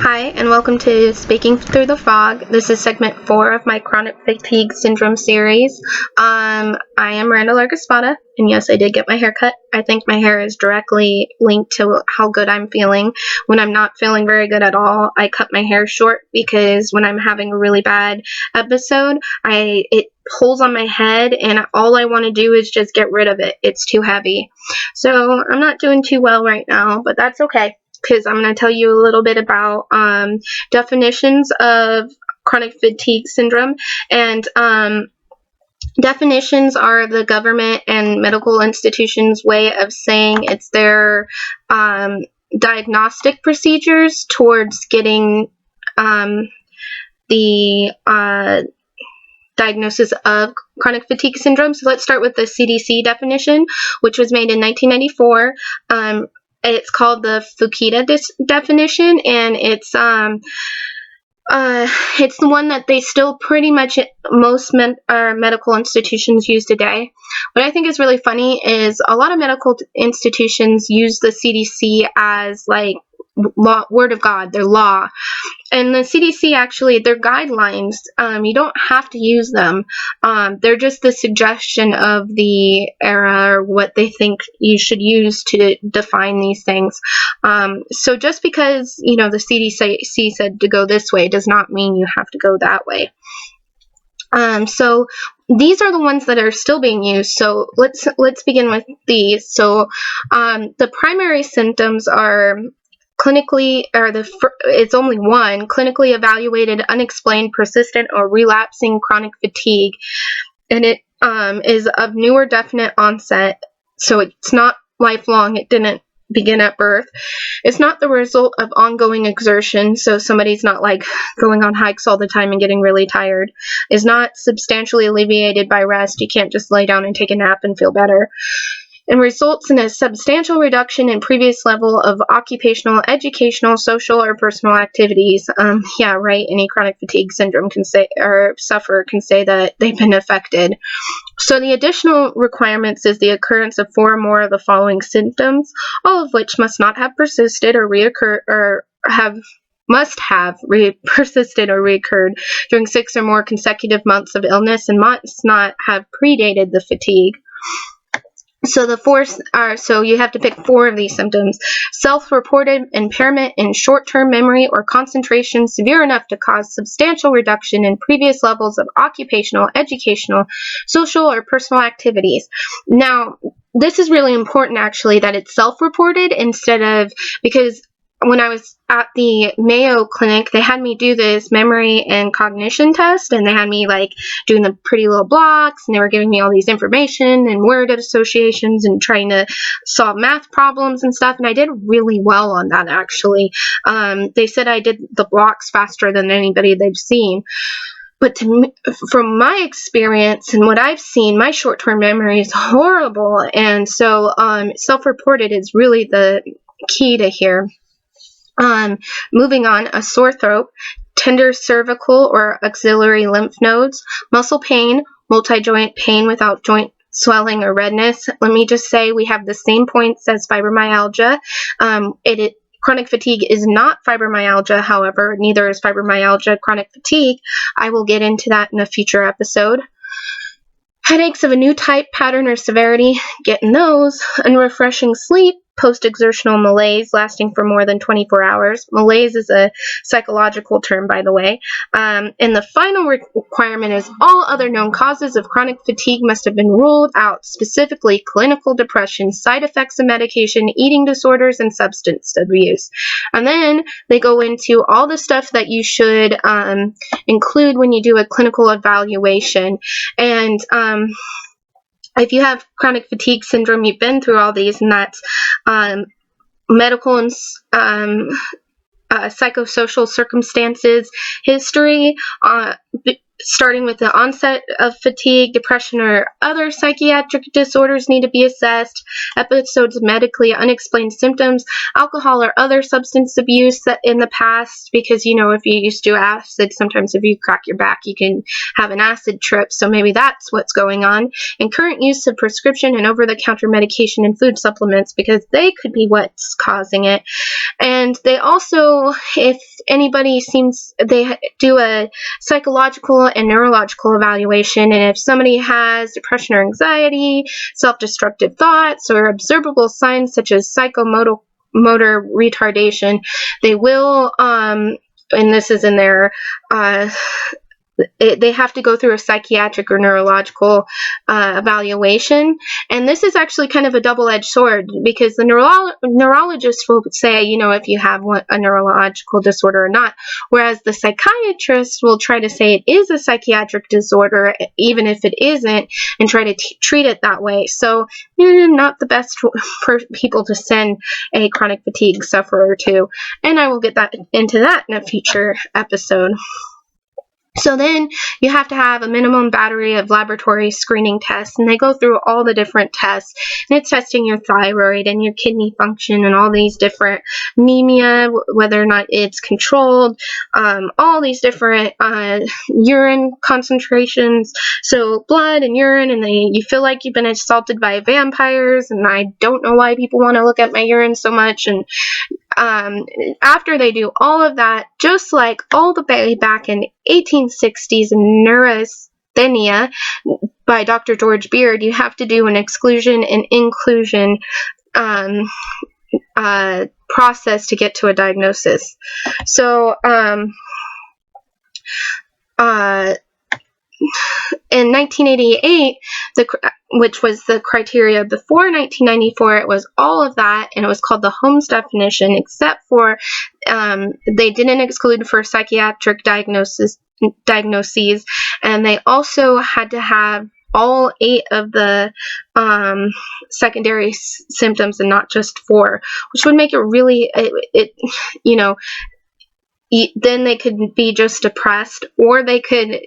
Hi, and welcome to Speaking Through the Fog. This is segment 4 of my chronic fatigue syndrome series. I am Miranda Largaspada, and yes, I did get my hair cut. I think my hair is directly linked to how good I'm feeling. When I'm not feeling very good at all, I cut my hair short because when I'm having a really bad episode, it pulls on my head, and all I want to do is just get rid of it. It's too heavy. So I'm not doing too well right now, but that's okay, because I'm going to tell you a little bit about definitions of chronic fatigue syndrome. And definitions are the government and medical institutions' way of saying it's their diagnostic procedures towards getting the diagnosis of chronic fatigue syndrome. So let's start with the CDC definition, which was made in 1994. It's called the Fukita definition, and it's the one that they still pretty much most medical institutions use today. What I think is really funny is a lot of medical institutions use the CDC as like law, word of God, their law. And the CDC actually, their guidelines, you don't have to use them. They're just the suggestion of the era or what they think you should use to define these things. So just because, the CDC said to go this way does not mean you have to go that way. So these are the ones that are still being used. So let's begin with these. So the primary symptoms are it's only one, clinically evaluated, unexplained, persistent, or relapsing chronic fatigue. And it is of new or definite onset. So it's not lifelong. It didn't begin at birth. It's not the result of ongoing exertion. So somebody's not like going on hikes all the time and getting really tired. Is not substantially alleviated by rest. You can't just lay down and take a nap and feel better. And results in a substantial reduction in previous level of occupational, educational, social, or personal activities. Any chronic fatigue syndrome sufferer can say that they've been affected. So the additional requirements is the occurrence of 4 or more of the following symptoms, all of which must not have persisted or persisted or reoccurred during 6 or more consecutive months of illness and must not have predated the fatigue. So the 4 are, so you have to pick 4 of these symptoms. Self-reported impairment in short-term memory or concentration severe enough to cause substantial reduction in previous levels of occupational, educational, social, or personal activities. Now, this is really important actually that it's self-reported because when I was at the Mayo Clinic, they had me do this memory and cognition test, and they had me like doing the pretty little blocks, and they were giving me all these information and word associations and trying to solve math problems and stuff, and I did really well on that actually. They said I did the blocks faster than anybody they've seen. But from my experience and what I've seen, my short-term memory is horrible, and so self-reported is really the key to here. Moving on, a sore throat, tender cervical or axillary lymph nodes, muscle pain, multi-joint pain without joint swelling or redness. Let me just say we have the same points as fibromyalgia. Chronic fatigue is not fibromyalgia, however, neither is fibromyalgia chronic fatigue. I will get into that in a future episode. Headaches of a new type, pattern, or severity, getting those. Unrefreshing sleep, post-exertional malaise lasting for more than 24 hours. Malaise is a psychological term, by the way. And the final requirement is all other known causes of chronic fatigue must have been ruled out, specifically clinical depression, side effects of medication, eating disorders, and substance abuse. And then they go into all the stuff that you should include when you do a clinical evaluation. And if you have chronic fatigue syndrome, you've been through all these, and that's medical and psychosocial circumstances, history, starting with the onset of fatigue, depression, or other psychiatric disorders need to be assessed, episodes of medically unexplained symptoms, alcohol or other substance abuse in the past, because, if you used to do acid, sometimes if you crack your back, you can have an acid trip, so maybe that's what's going on, and current use of prescription and over-the-counter medication and food supplements, because they could be what's causing it. And they also, if anybody they do a psychological and neurological evaluation, and if somebody has depression or anxiety, self-destructive thoughts, or observable signs such as psychomotor retardation, they will, and this is in their, they have to go through a psychiatric or neurological evaluation. And this is actually kind of a double-edged sword, because the neurologist will say, if you have a neurological disorder or not, whereas the psychiatrist will try to say it is a psychiatric disorder, even if it isn't, and try to treat it that way. So, not the best for people to send a chronic fatigue sufferer to. And I will get into that in a future episode. So then you have to have a minimum battery of laboratory screening tests, and they go through all the different tests, and it's testing your thyroid and your kidney function and all these different anemia, whether or not it's controlled, all these different urine concentrations, so blood and urine, and you feel like you've been assaulted by vampires, and I don't know why people want to look at my urine so much. And after they do all of that, just like all the way back in 1860s neurasthenia by Dr. George Beard, you have to do an exclusion and inclusion process to get to a diagnosis. So in 1988, which was the criteria before 1994, it was all of that, and it was called the Holmes definition, except for they didn't exclude for psychiatric diagnoses, and they also had to have all 8 of the secondary symptoms and not just 4, which would make it really, then they could be just depressed, or they could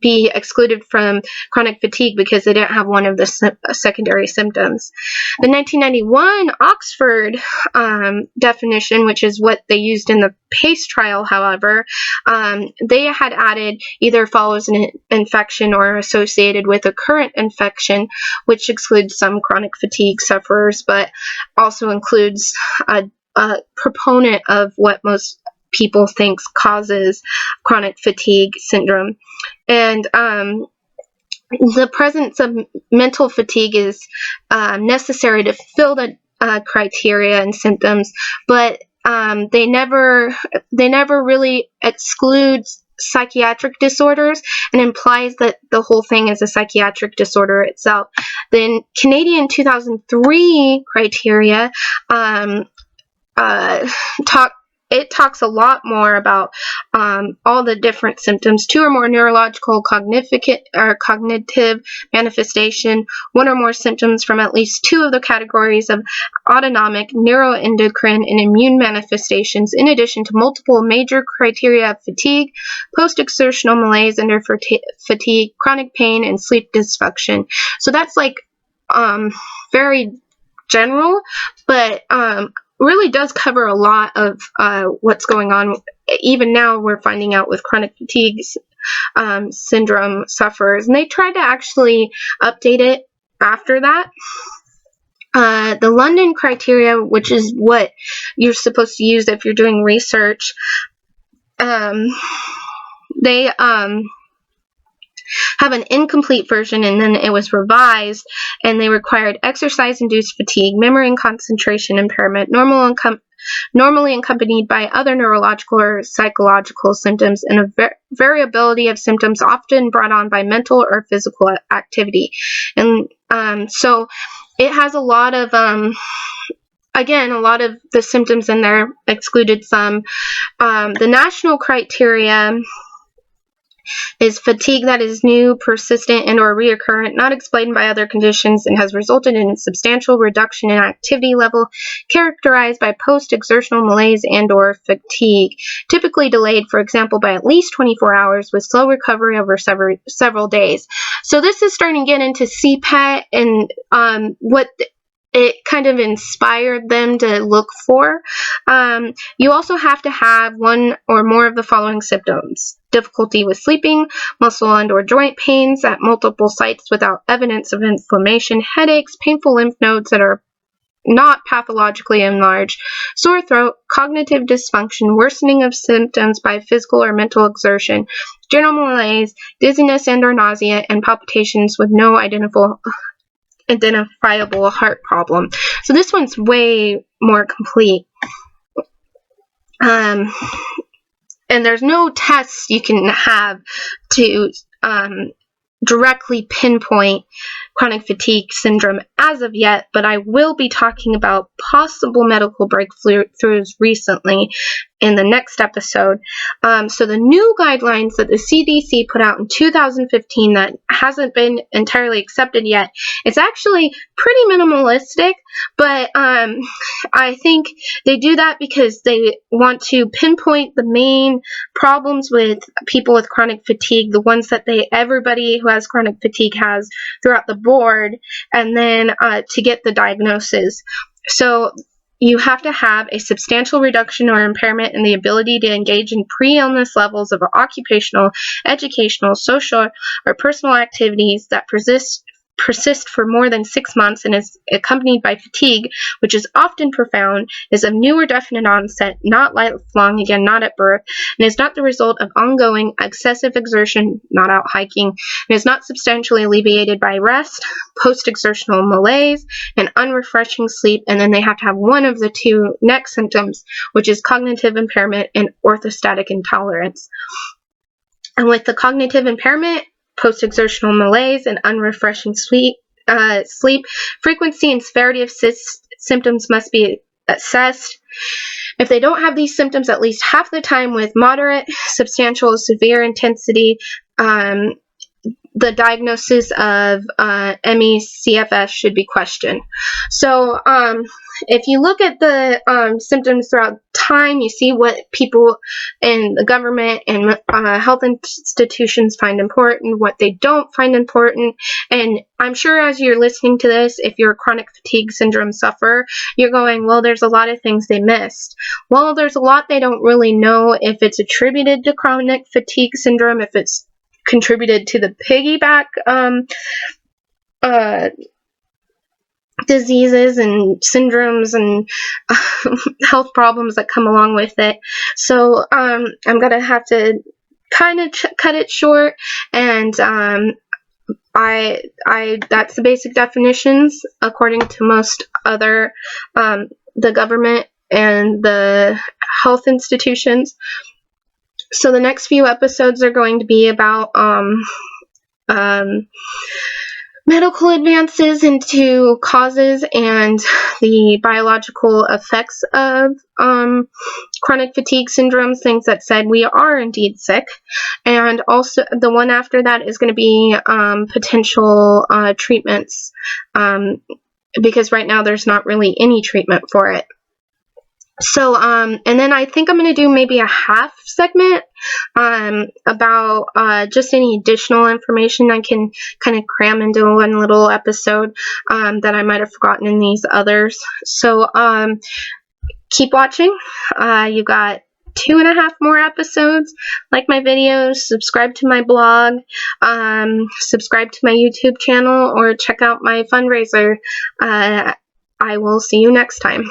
be excluded from chronic fatigue because they didn't have one of the secondary symptoms. The 1991 Oxford definition, which is what they used in the PACE trial, however, they had added either follows an infection or associated with a current infection, which excludes some chronic fatigue sufferers, but also includes a proponent of what most people think causes chronic fatigue syndrome. And the presence of mental fatigue is necessary to fill the criteria and symptoms, but they never really exclude psychiatric disorders and implies that the whole thing is a psychiatric disorder itself. The Canadian 2003 criteria talks a lot more about all the different symptoms: 2 or more neurological cognitive manifestation, 1 or more symptoms from at least 2 of the categories of autonomic, neuroendocrine, and immune manifestations, in addition to multiple major criteria of fatigue, post-exertional malaise under fatigue, chronic pain, and sleep dysfunction. So that's like very general, but really does cover a lot of what's going on. Even now we're finding out with chronic fatigue syndrome sufferers, and they tried to actually update it after that. The London criteria, which is what you're supposed to use if you're doing research, they have an incomplete version, and then it was revised, and they required exercise-induced fatigue, memory and concentration impairment, normally accompanied by other neurological or psychological symptoms, and a variability of symptoms often brought on by mental or physical activity. And so it has a lot of again, a lot of the symptoms in there, excluded some. The national criteria is fatigue that is new, persistent, and or reoccurrent, not explained by other conditions, and has resulted in a substantial reduction in activity level, characterized by post-exertional malaise and or fatigue, typically delayed, for example, by at least 24 hours, with slow recovery over several days. So this is starting to get into CPET and what it kind of inspired them to look for. You also have to have 1 or more of the following symptoms: difficulty with sleeping, muscle and or joint pains at multiple sites without evidence of inflammation, headaches, painful lymph nodes that are not pathologically enlarged, sore throat, cognitive dysfunction, worsening of symptoms by physical or mental exertion, general malaise, dizziness and or nausea, and palpitations with no identifiable heart problem. So this one's way more complete. And there's no tests you can have to directly pinpoint chronic fatigue syndrome as of yet, but I will be talking about possible medical breakthroughs recently in the next episode. So the new guidelines that the CDC put out in 2015 that hasn't been entirely accepted yet, it's actually pretty minimalistic, but I think they do that because they want to pinpoint the main problems with people with chronic fatigue, the ones that everybody who has chronic fatigue has throughout the board, and then to get the diagnosis. So you have to have a substantial reduction or impairment in the ability to engage in pre-illness levels of occupational, educational, social, or personal activities that persist for more than 6 months and is accompanied by fatigue, which is often profound, is of new or definite onset, not lifelong, again, not at birth, and is not the result of ongoing excessive exertion, not out hiking, and is not substantially alleviated by rest, post-exertional malaise, and unrefreshing sleep, and then they have to have one of the two next symptoms, which is cognitive impairment and orthostatic intolerance. And with the cognitive impairment, post-exertional malaise, and unrefreshing sleep, frequency and severity of symptoms must be assessed. If they don't have these symptoms at least half the time with moderate, substantial, severe intensity, the diagnosis of ME/CFS should be questioned. So if you look at the symptoms throughout time, you see what people in the government and health institutions find important, what they don't find important. And I'm sure as you're listening to this, if you're a chronic fatigue syndrome sufferer, you're going, well, there's a lot of things they missed. Well, there's a lot they don't really know if it's attributed to chronic fatigue syndrome, if it's contributed to the piggyback diseases and syndromes and health problems that come along with it. So I'm gonna have to kind of cut it short, and that's the basic definitions according to most other the government and the health institutions. So the next few episodes are going to be about medical advances into causes and the biological effects of chronic fatigue syndrome, things that said we are indeed sick. And also the one after that is going to be potential treatments, because right now there's not really any treatment for it. So, and then I think I'm going to do maybe a half segment about just any additional information I can kind of cram into one little episode that I might have forgotten in these others. So, keep watching. You got 2.5 more episodes. Like my videos, subscribe to my blog, subscribe to my YouTube channel, or check out my fundraiser. I will see you next time.